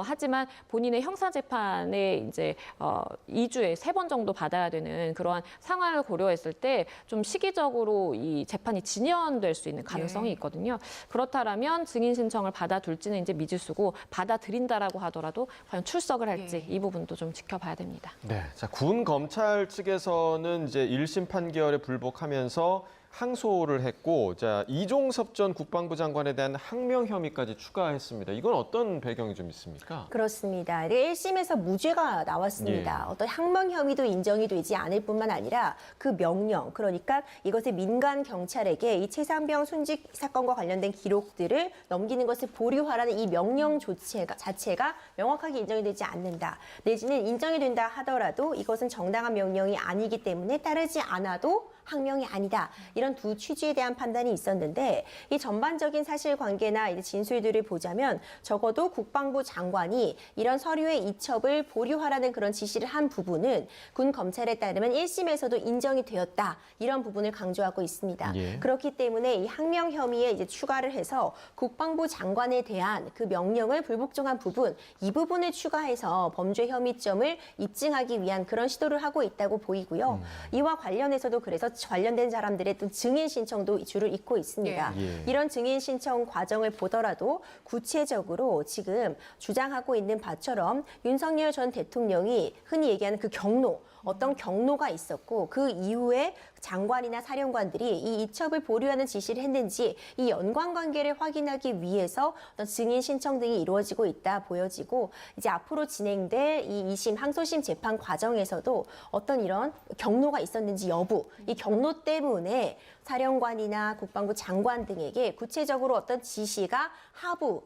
Speaker 3: 하지만 본인의 형사재판에 이제 2주에 3번 정도 받아야 되는 그러한 상황을 고려했을 때 좀 시기적으로 이 재판이 진연될 수 있는 가능성이 있거든요. 그렇다면 증인 신청을 받아둘지는 이제 미지수고 받아들인다라고 하더라도 과연 출석을 할지 이 부분도 좀 지켜봐야 됩니다.
Speaker 1: 네, 자, 군 검찰 측에서는 이제 1심 판결에 불복하면서 항소를 했고, 자, 이종섭 전 국방부 장관에 대한 항명 혐의까지 추가했습니다. 이건 어떤 배경이 좀 있습니까?
Speaker 4: 그렇습니다. 1심에서 무죄가 나왔습니다. 어떤 항명 혐의도 인정이 되지 않을 뿐만 아니라 그 명령, 그러니까 이것을 민간 경찰에게 이 최상병 순직 사건과 관련된 기록들을 넘기는 것을 보류하라는 이 명령 자체가 명확하게 인정이 되지 않는다. 내지는 인정이 된다 하더라도 이것은 정당한 명령이 아니기 때문에 따르지 않아도 항명이 아니다. 이런 두 취지에 대한 판단이 있었는데 이 전반적인 사실관계나 이제 진술들을 보자면 적어도 국방부 장관이 이런 서류의 이첩을 보류하라는 그런 지시를 한 부분은 군 검찰에 따르면 1심에서도 인정이 되었다. 이런 부분을 강조하고 있습니다.
Speaker 1: 예.
Speaker 4: 그렇기 때문에 이 항명 혐의에 이제 추가를 해서 국방부 장관에 대한 그 명령을 불복종한 부분, 이 부분을 추가해서 범죄 혐의점을 입증하기 위한 그런 시도를 하고 있다고 보이고요. 이와 관련해서도 그래서 관련된 사람들의 또 증인 신청도 줄을 잇고 있습니다.
Speaker 1: 예.
Speaker 4: 이런 증인 신청 과정을 보더라도 구체적으로 지금 주장하고 있는 바처럼 윤석열 전 대통령이 흔히 얘기하는 그 경로, 어떤 경로가 있었고 그 이후에 장관이나 사령관들이 이 이첩을 보류하는 지시를 했는지 이 연관관계를 확인하기 위해서 어떤 증인 신청 등이 이루어지고 있다 보여지고 이제 앞으로 진행될 이 2심 항소심 재판 과정에서도 어떤 이런 경로가 있었는지 여부, 이 경로 때문에 사령관이나 국방부 장관 등에게 구체적으로 어떤 지시가 하부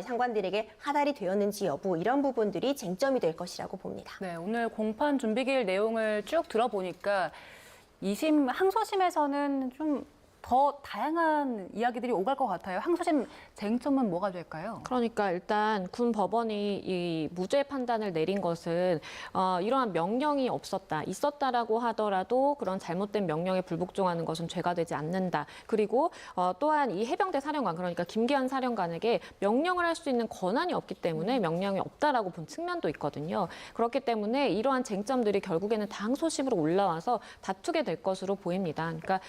Speaker 4: 상관들에게 하달이 되었는지 여부 이런 부분들이 쟁점이 될 것이라고 봅니다.
Speaker 2: 네, 오늘 공판 준비기일 내용을 쭉 들어보니까 2심 항소심에서는 좀 더 다양한 이야기들이 오갈 것 같아요. 항소심 쟁점은 뭐가 될까요?
Speaker 3: 그러니까 일단 군 법원이 이 무죄 판단을 내린 것은 이러한 명령이 있었다라고 하더라도 그런 잘못된 명령에 불복종하는 것은 죄가 되지 않는다. 그리고 또한 이 해병대 사령관 그러니까 김기현 사령관에게 명령을 할 수 있는 권한이 없기 때문에 명령이 없다라고 본 측면도 있거든요. 그렇기 때문에 이러한 쟁점들이 결국에는 다 항소심으로 올라와서 다투게 될 것으로 보입니다. 그러니까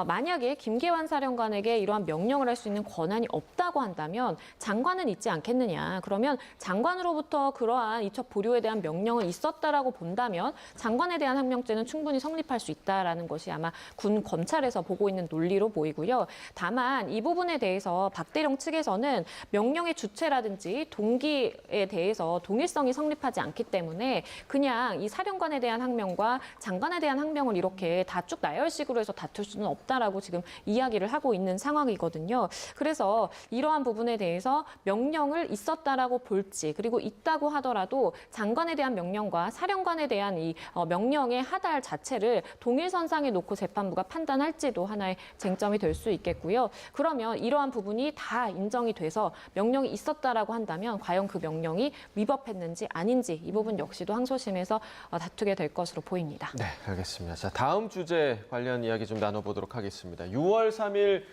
Speaker 3: 만약에 김기환 사령관에게 이러한 명령을 할 수 있는 권한이 없다고 한다면 장관은 있지 않겠느냐. 그러면 장관으로부터 그러한 이첩 보류에 대한 명령은 있었다라고 본다면 장관에 대한 항명죄는 충분히 성립할 수 있다라는 것이 아마 군 검찰에서 보고 있는 논리로 보이고요. 다만 이 부분에 대해서 박 대령 측에서는 명령의 주체라든지 동기에 대해서 동일성이 성립하지 않기 때문에 그냥 이 사령관에 대한 항명과 장관에 대한 항명을 이렇게 다 쭉 나열식으로 해서 다툴 수는 없다라고 지금 이야기를 하고 있는 상황이거든요. 그래서 이러한 부분에 대해서 명령을 있었다라고 볼지 그리고 있다고 하더라도 장관에 대한 명령과 사령관에 대한 이 명령의 하달 자체를 동일선상에 놓고 재판부가 판단할지도 하나의 쟁점이 될 수 있겠고요. 그러면 이러한 부분이 다 인정이 돼서 명령이 있었다라고 한다면 과연 그 명령이 위법했는지 아닌지 이 부분 역시도 항소심에서 다투게 될 것으로 보입니다.
Speaker 1: 네, 알겠습니다. 자, 다음 주제 관련 이야기 좀 나눠보도록 하겠습니다. 6월 3일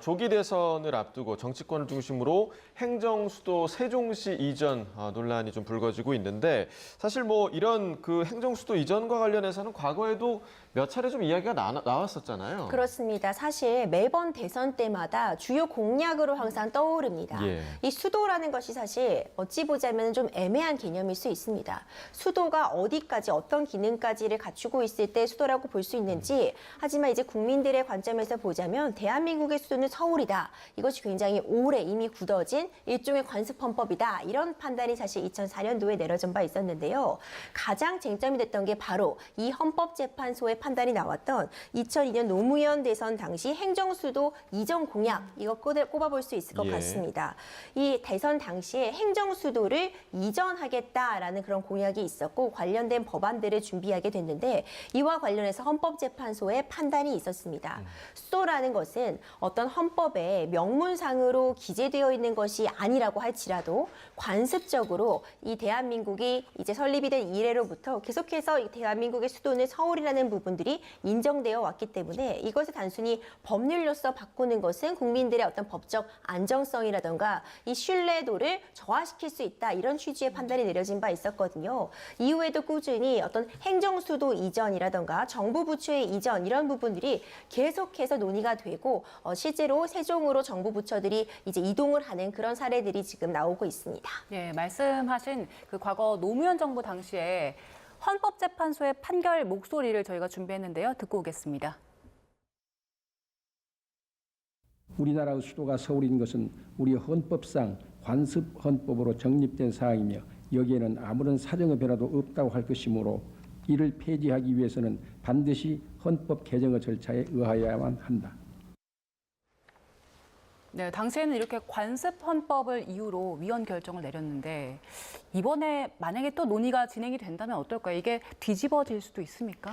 Speaker 1: 조기 대선을 앞두고 정치권을 중심으로 행정 수도 세종시 이전 논란이 좀 불거지고 있는데 사실 뭐 이런 그 행정 수도 이전과 관련해서는 과거에도 몇 차례 좀 이야기가 나왔었잖아요.
Speaker 4: 그렇습니다. 사실 매번 대선 때마다 주요 공약으로 항상 떠오릅니다.
Speaker 1: 예.
Speaker 4: 이 수도라는 것이 사실 어찌 보자면 좀 애매한 개념일 수 있습니다. 수도가 어디까지 어떤 기능까지를 갖추고 있을 때 수도라고 볼 수 있는지, 하지만 이제 국민들의 관점에서 보자면 대한민국의 수도는 서울이다. 이것이 굉장히 오래 이미 굳어진 일종의 관습헌법이다. 이런 판단이 사실 2004년도에 내려진 바 있었는데요. 가장 쟁점이 됐던 게 바로 이 헌법재판소의 판단이 나왔던 2002년 노무현 대선 당시 행정수도 이전 공약, 이거 꼽아볼 수 있을 것
Speaker 1: 예.
Speaker 4: 같습니다. 이 대선 당시에 행정수도를 이전하겠다라는 그런 공약이 있었고 관련된 법안들을 준비하게 됐는데 이와 관련해서 헌법재판소의 판단이 있었습니다. 수도라는 것은 어떤 헌법에 명문상으로 기재되어 있는 것이 아니라고 할지라도 관습적으로 이 대한민국이 이제 설립이 된 이래로부터 계속해서 이 대한민국의 수도는 서울이라는 부분들이 인정되어 왔기 때문에 이것을 단순히 법률로서 바꾸는 것은 국민들의 어떤 법적 안정성이라던가 이 신뢰도를 저하시킬 수 있다, 이런 취지의 판단이 내려진 바 있었거든요. 이후에도 꾸준히 어떤 행정수도 이전이라던가 정부 부처의 이전, 이런 부분들이 계속해서 논의가 되고 실제로 세종으로 정부 부처들이 이제 이동을 하는 그런 사례들이 지금 나오고 있습니다.
Speaker 2: 예, 말씀하신 그 과거 노무현 정부 당시에 헌법재판소의 판결 목소리를 저희가 준비했는데요. 듣고 오겠습니다.
Speaker 8: 우리나라의 수도가 서울인 것은 우리 헌법상 관습 헌법으로 정립된 사항이며 여기에는 아무런 사정의 변화도 없다고 할 것이므로 이를 폐지하기 위해서는 반드시 헌법 개정의 절차에 의하여야만 한다.
Speaker 2: 네, 당시에는 이렇게 관습 헌법을 이유로 위헌 결정을 내렸는데 이번에 만약에 또 논의가 진행이 된다면 어떨까요? 이게 뒤집어질 수도 있습니까?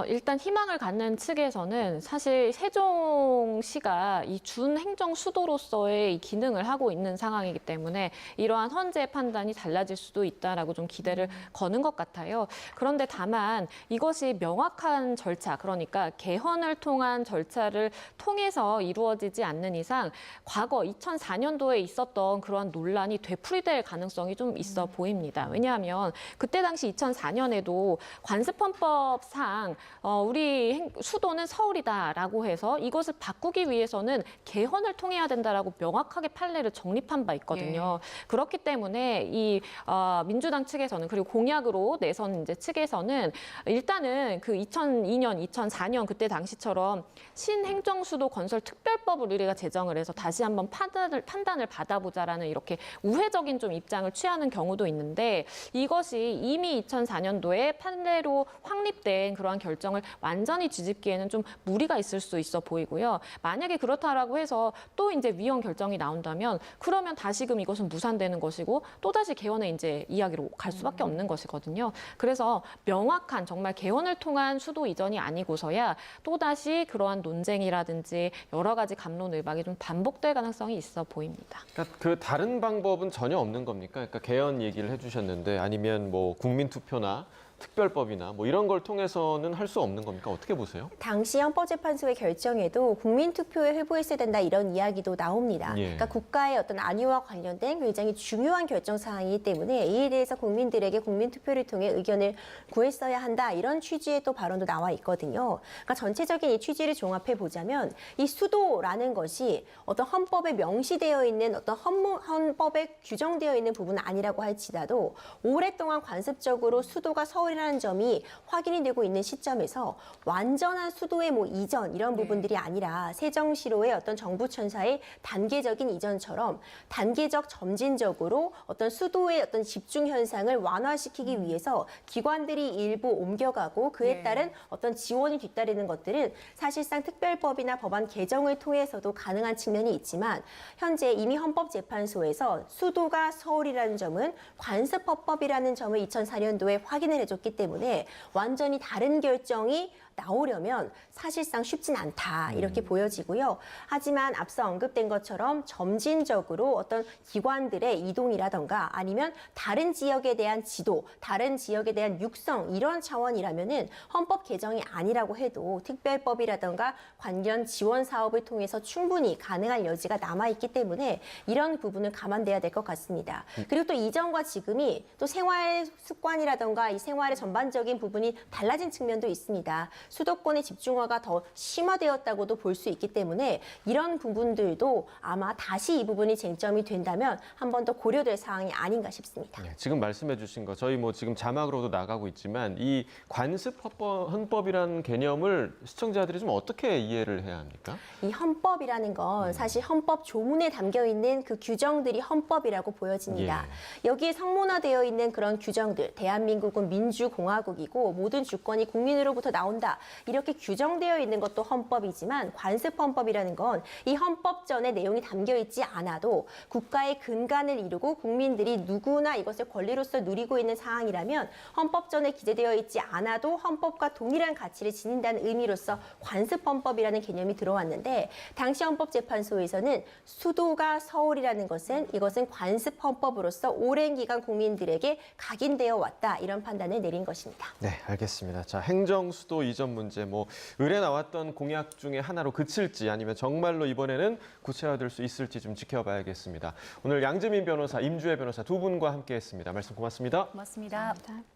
Speaker 3: 일단 희망을 갖는 측에서는 사실 세종시가 이 준행정 수도로서의 이 기능을 하고 있는 상황이기 때문에 이러한 헌재 판단이 달라질 수도 있다라고 좀 기대를 거는 것 같아요. 그런데 다만 이것이 명확한 절차, 그러니까 개헌을 통한 절차를 통해서 이루어지지 않는 이상 과거 2004년도에 있었던 그러한 논란이 되풀이될 가능성이 좀 있어 보입니다. 왜냐하면 그때 당시 2004년에도 관습헌법상 우리 수도는 서울이다라고 해서 이것을 바꾸기 위해서는 개헌을 통해야 된다라고 명확하게 판례를 정립한 바 있거든요. 예. 그렇기 때문에 이 민주당 측에서는, 그리고 공약으로 내선 이제 측에서는 일단은 그 2002년, 2004년 그때 당시처럼 신행정수도 건설 특별법을 우리가 제정을 해서 다시 한번 판단을 받아보자라는 이렇게 우회적인 좀 입장을 취하는 경우도 있는데, 이것이 이미 2004년도에 판례로 확립된 그러한 결정을 완전히 뒤집기에는 좀 무리가 있을 수 있어 보이고요. 만약에 그렇다라고 해서 또 이제 위헌 결정이 나온다면 그러면 다시금 이것은 무산되는 것이고 또다시 개헌의 이제 이야기로 갈 수밖에 없는 것이거든요. 그래서 명확한 정말 개헌을 통한 수도 이전이 아니고서야 또다시 그러한 논쟁이라든지 여러 가지 갑론을박이 좀 반복될 가능성이 있어 보입니다.
Speaker 1: 그러니까 그 다른 방법은 전혀 없는 겁니까? 그러니까 개헌 얘기를 해주셨는데 아니면 뭐 국민투표나 특별법이나 뭐 이런 걸 통해서는 할 수 없는 겁니까? 어떻게 보세요?
Speaker 4: 당시 헌법재판소의 결정에도 국민투표에 회부했어야 된다, 이런 이야기도 나옵니다.
Speaker 1: 예.
Speaker 4: 그러니까 국가의 어떤 안위와 관련된 굉장히 중요한 결정 사항이기 때문에 이에 대해서 국민들에게 국민투표를 통해 의견을 구했어야 한다, 이런 취지의 또 발언도 나와 있거든요. 그러니까 전체적인 이 취지를 종합해 보자면 이 수도라는 것이 어떤 헌법에 명시되어 있는 어떤 헌법에 규정되어 있는 부분은 아니라고 할지라도 오랫동안 관습적으로 수도가 서울이라는 점이 확인이 되고 있는 시점에서 완전한 수도의 뭐 이전, 이런 부분들이 아니라 세종시로의 어떤 정부천사의 단계적인 이전처럼 단계적 점진적으로 어떤 수도의 어떤 집중 현상을 완화시키기 위해서 기관들이 일부 옮겨가고 그에 따른 어떤 지원이 뒤따르는 것들은 사실상 특별법이나 법안 개정을 통해서도 가능한 측면이 있지만 현재 이미 헌법재판소에서 수도가 서울이라는 점은 관습헌법이라는 점을 2004년도에 확인을 해줬습니다. 이루어졌기 때문에 완전히 다른 결정이 나오려면 사실상 쉽진 않다 이렇게 보여지고요. 하지만 앞서 언급된 것처럼 점진적으로 어떤 기관들의 이동이라던가 아니면 다른 지역에 대한 지도, 다른 지역에 대한 육성 이런 차원이라면은 헌법 개정이 아니라고 해도 특별법이라던가 관련 지원 사업을 통해서 충분히 가능할 여지가 남아 있기 때문에 이런 부분을 감안돼야 될 것 같습니다. 그리고 또 이전과 지금이 또 생활 습관이라던가 이 생활의 전반적인 부분이 달라진 측면도 있습니다. 수도권의 집중화가 더 심화되었다고도 볼 수 있기 때문에 이런 부분들도 아마 다시 이 부분이 쟁점이 된다면 한 번 더 고려될 사항이 아닌가 싶습니다.
Speaker 1: 네, 지금 말씀해 주신 거 저희 뭐 지금 자막으로도 나가고 있지만 이 관습 헌법이라는 개념을 시청자들이 좀 어떻게 이해를 해야 합니까?
Speaker 4: 이 헌법이라는 건 사실 헌법 조문에 담겨 있는 그 규정들이 헌법이라고 보여집니다. 여기에 성문화되어 있는 그런 규정들, 대한민국은 민주공화국이고 모든 주권이 국민으로부터 나온다. 이렇게 규정되어 있는 것도 헌법이지만 관습 헌법이라는 건 이 헌법전에 내용이 담겨 있지 않아도 국가의 근간을 이루고 국민들이 누구나 이것을 권리로서 누리고 있는 사항이라면 헌법전에 기재되어 있지 않아도 헌법과 동일한 가치를 지닌다는 의미로서 관습 헌법이라는 개념이 들어왔는데 당시 헌법재판소에서는 수도가 서울이라는 것은 이것은 관습 헌법으로서 오랜 기간 국민들에게 각인되어 왔다 이런 판단을 내린 것입니다.
Speaker 1: 네, 알겠습니다. 자, 행정수도 이전 문제 뭐 을에 나왔던 공약 중에 하나로 그칠지 아니면 정말로 이번에는 구체화될 수 있을지 좀 지켜봐야겠습니다. 오늘 양재민 변호사, 임주혜 변호사 두 분과 함께했습니다. 말씀 고맙습니다.
Speaker 2: 고맙습니다.
Speaker 3: 감사합니다.